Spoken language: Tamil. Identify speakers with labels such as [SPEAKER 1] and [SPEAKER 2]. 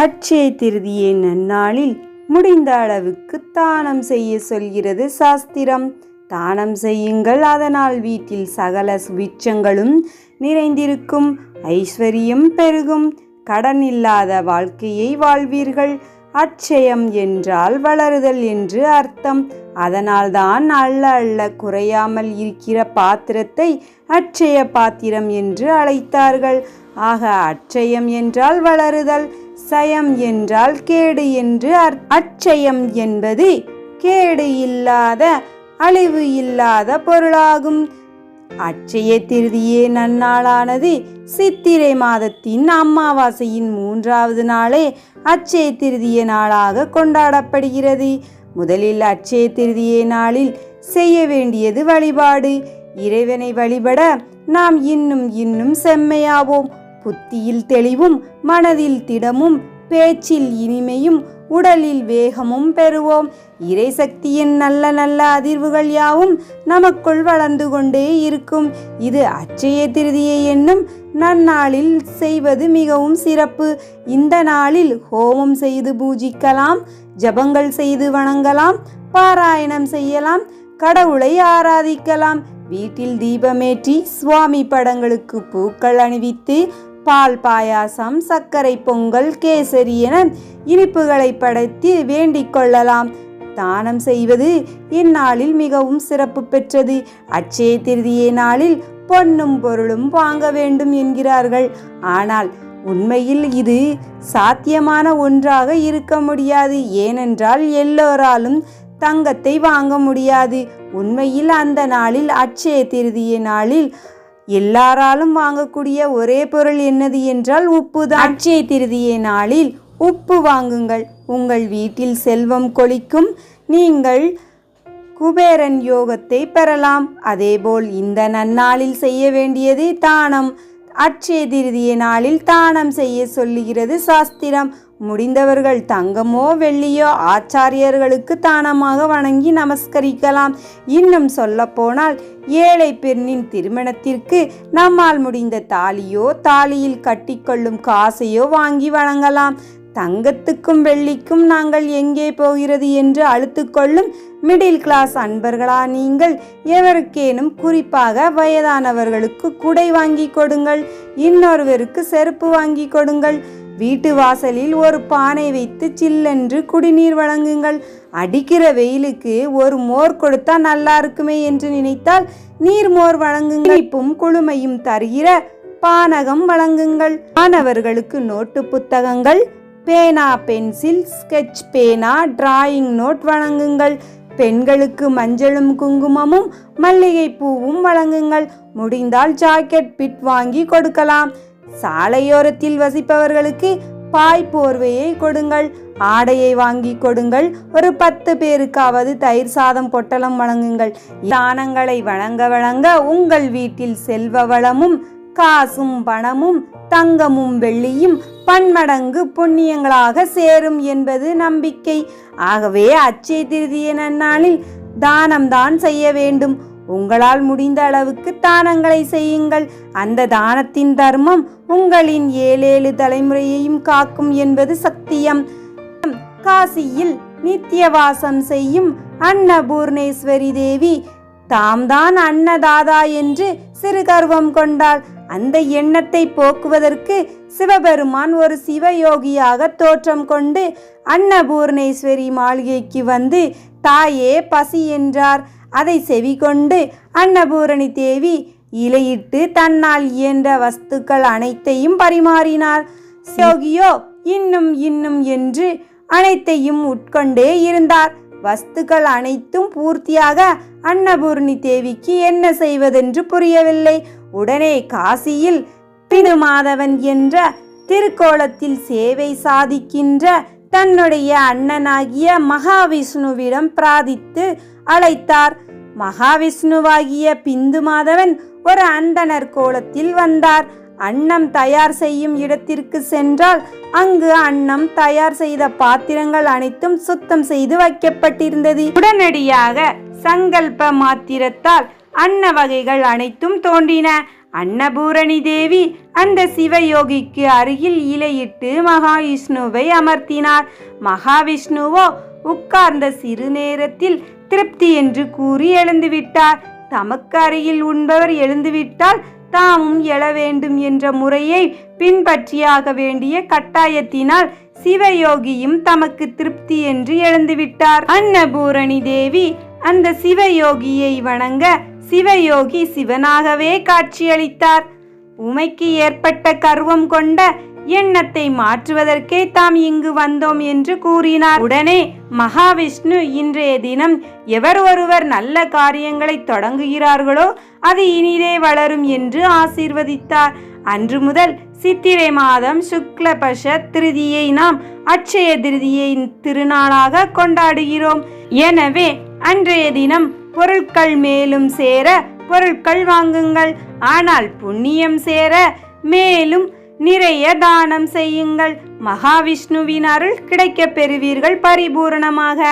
[SPEAKER 1] அட்சய திருதியை நன்னாளில் முடிந்த அளவுக்கு தானம் செய்ய சொல்கிறது சாஸ்திரம். தானம் செய்யுங்கள், அதனால் வீட்டில் சகல சுபிட்சங்களும் நிறைந்திருக்கும், ஐஸ்வர்யம் பெருகும், கடன் இல்லாத வாழ்க்கையை வாழ்வீர்கள். அட்சயம் என்றால் வளருதல் என்று அர்த்தம். அதனால்தான் அள்ள அள்ள குறையாமல் இருக்கிற பாத்திரத்தை அட்சய பாத்திரம் என்று அழைத்தார்கள். ஆக அட்சயம் என்றால் வளருதல், சயம் என்றால் கேடு என்று அட்சயம் என்பது கேடு இல்லாத, அழிவு இல்லாத பொருளாகும். அட்சய திருதியே நன்னாளானது சித்திரை மாதத்தின் அமாவாசையின் 3வது நாளே அட்சய திருதிய நாளாக கொண்டாடப்படுகிறது. முதலில் அட்சய திருதிய நாளில் செய்ய வேண்டியது வழிபாடு. இறைவனை வழிபட நாம் இன்னும் செம்மையாவோம். புத்தியில் தெளிவும், மனதில் திடமும், பேச்சில் இனிமையும், உடலில் வேகமும் பெறுவோம். இறை சக்தியின் நல்ல நல்ல அதிர்வுகள் யாவும் நமக்குள் வளர்ந்து கொண்டே இருக்கும். இது அட்சய திருதியை என்னும் நன்னாளில் செய்வது மிகவும் சிறப்பு. இந்த நாளில் ஹோமம் செய்து பூஜிக்கலாம், ஜபங்கள் செய்து வணங்கலாம், பாராயணம் செய்யலாம், கடவுளை ஆராதிக்கலாம். வீட்டில் தீபமேற்றி சுவாமி படங்களுக்கு பூக்கள் அணிவித்து பால் பாயாசம், சர்க்கரை பொங்கல், கேசரி என இனிப்புகளை படைத்து வேண்டிக் கொள்ளலாம். தானம் செய்வது இந்நாளில் மிகவும் சிறப்பு பெற்றது. அட்சய திருதியை நாளில் பொன்னும் பொருளும் வாங்க வேண்டும் என்கிறார்கள். ஆனால் உண்மையில் இது சாத்தியமான ஒன்றாக இருக்க முடியாது. ஏனென்றால் எல்லோராலும் தங்கத்தை வாங்க முடியாது. உண்மையில் அந்த நாளில், அட்சய திருதியை நாளில் எல்லாராலும் வாங்கக்கூடிய ஒரே பொருள் என்னது என்றால் உப்பு தான். அட்சய திருதியை நாளில் உப்பு வாங்குங்கள், உங்கள் வீட்டில் செல்வம் கொழிக்கும், நீங்கள் குபேரன் யோகத்தை பெறலாம். அதேபோல் இந்த நன்னாளில் செய்ய வேண்டியது தானம். அட்சய திருதியை நாளில் தானம் செய்ய சொல்லுகிறது சாஸ்திரம். முடிந்தவர்கள் தங்கமோ வெள்ளியோ ஆச்சாரியர்களுக்கு தானமாக வணங்கி நமஸ்கரிக்கலாம். இன்னும் சொல்ல போனால் ஏழை பெண்ணின் திருமணத்திற்கு நம்மால் முடிந்த தாலியோ, தாலியில் கட்டிக்கொள்ளும் காசையோ வாங்கி வணங்கலாம். தங்கத்துக்கும் வெள்ளிக்கும் நாங்கள் எங்கே போகிறது என்று அழுத்துக்கொள்ளும் மிடில் கிளாஸ் அன்பர்களா நீங்கள், எவருக்கேனும் குறிப்பாக வயதானவர்களுக்கு குடை வாங்கி கொடுங்கள், இன்னொருவருக்கு செருப்பு வாங்கி கொடுங்கள். வீட்டு வாசலில் ஒரு பானை வைத்து சில்லென்று குடிநீர் வழங்குங்கள். அடிக்கிற வெயிலுக்கு ஒரு மோர் கொடுத்தா நல்லா இருக்குமே என்று நினைத்தால் நீர்மோர் வழங்குங்கள். இனிப்பும் குளுமையும் தருகிற பானகம் வழங்குங்கள். மாணவர்களுக்கு நோட்டு புத்தகங்கள், பேனா, பென்சில், ஸ்கெட்ச் பேனா, டிராயிங் நோட் வழங்குங்கள். பெண்களுக்கு மஞ்சளும் குங்குமமும் மல்லிகை பூவும் வழங்குங்கள். முடிந்தால் ஜாக்கெட் பிட் வாங்கி கொடுக்கலாம். சாலையோரத்தில் வசிப்பவர்களுக்கு பாய் போர்வையை கொடுங்கள், ஆடையை வாங்கி கொடுங்கள். ஒரு 10 பேருக்காவது தயிர் சாதம் பொட்டலம் வழங்குங்கள். தானங்களை வழங்க வழங்க உங்கள் வீட்டில் செல்வ வளமும், காசும் பணமும், தங்கமும் வெள்ளியும் பன்மடங்கு புண்ணியங்களாக சேரும் என்பது நம்பிக்கை. ஆகவே அட்சய திருதியை நன்னாளில் தானம்தான் செய்ய வேண்டும். உங்களால் முடிந்த அளவுக்கு தானங்களை செய்யுங்கள். அந்த தானத்தின் தர்மம் உங்களின் 7 தலைமுறையையும் காக்கும் என்பது சத்தியம். காசியில் நித்தியவாசம் செய்யும் அன்னபூர்ணேஸ்வரி தேவி தாம்தான் அன்னதாதா என்று சிறு கர்வம் கொண்டாள். அந்த எண்ணத்தை போக்குவதற்கு சிவபெருமான் ஒரு சிவயோகியாக தோற்றம் கொண்டு அன்னபூர்ணேஸ்வரி மாளிகைக்கு வந்து தாயே பசி என்றார். அதை செவி கொண்டு அன்னபூரணி தேவி இலையிட்டு தன்னால் இயன்ற வஸ்துக்கள் அனைத்தையும் பரிமாறினார். யோகியோ இன்னும் என்று அனைத்தையும் உட்கொண்டே இருந்தார். வஸ்துக்கள் அனைத்தும் பூர்த்தியாக அன்னபூரணி தேவிக்கு என்ன செய்வதென்று புரியவில்லை. உடனே காசியில் திருமாதவன் என்ற திருக்கோலத்தில் சேவை சாதிக்கின்ற தன்னுடைய அண்ணனாகிய மகாவிஷ்ணுவிடம் பிரார்த்தித்து அழைத்தார். மகாவிஷ்ணுவாகிய பிந்து மாதவன் ஒரு அந்தணர் கோலத்தில் வந்தார். அன்னம் தயார் செய்யும் இடத்திற்கு சென்றால் அங்கு அன்னம் தயார் செய்த பாத்திரங்கள் அனைத்தும் சுத்தம் செய்து வைக்கப்பட்டிருந்தது. உடனடியாக சங்கல்ப மாத்திரத்தால் அன்ன வகைகள் அனைத்தும் தோன்றின. அன்னபூரணி தேவி அந்த சிவயோகிக்கு அருகில் இலையிட்டு மகாவிஷ்ணுவை அமர்த்தினார். மகாவிஷ்ணுவோ உட்கார்ந்த சிறு நேரத்தில் திருப்தி என்று கூறி எழுந்துவிட்டார். தமக்கு அருகில் உண்பவர் எழுந்துவிட்டால் தாமும் எழ வேண்டும் என்ற முறையை பின்பற்றியாக வேண்டிய கட்டாயத்தினால் சிவயோகியும் தமக்கு திருப்தி என்று எழுந்துவிட்டார். அன்னபூரணி தேவி அந்த சிவயோகியை வணங்க சிவயோகி சிவனாகவே காட்சியளித்தார். உமைக்கு ஏற்பட்ட கர்வம் கொண்ட எண்ணத்தை மாற்றுவதற்கே தாம் இங்கு வந்தோம் என்று கூறினார். உடனே மகாவிஷ்ணு இன்றைய தினம் எவர் ஒருவர் நல்ல காரியங்களை தொடங்குகிறார்களோ அது இனிதே வளரும் என்று ஆசீர்வதித்தார். அன்று முதல் சித்திரை மாதம் சுக்லபட்ச திருதியை நாம் அட்சய திருதியை திருநாளாக கொண்டாடுகிறோம். எனவே அன்றைய தினம் பொருட்கள் மேலும் சேர பொருட்கள் வாங்குங்கள். ஆனால் புண்ணியம் சேர மேலும் நிறைய தானம் செய்யுங்கள். மகாவிஷ்ணுவின் அருள் கிடைக்கப் பெறுவீர்கள் பரிபூரணமாக.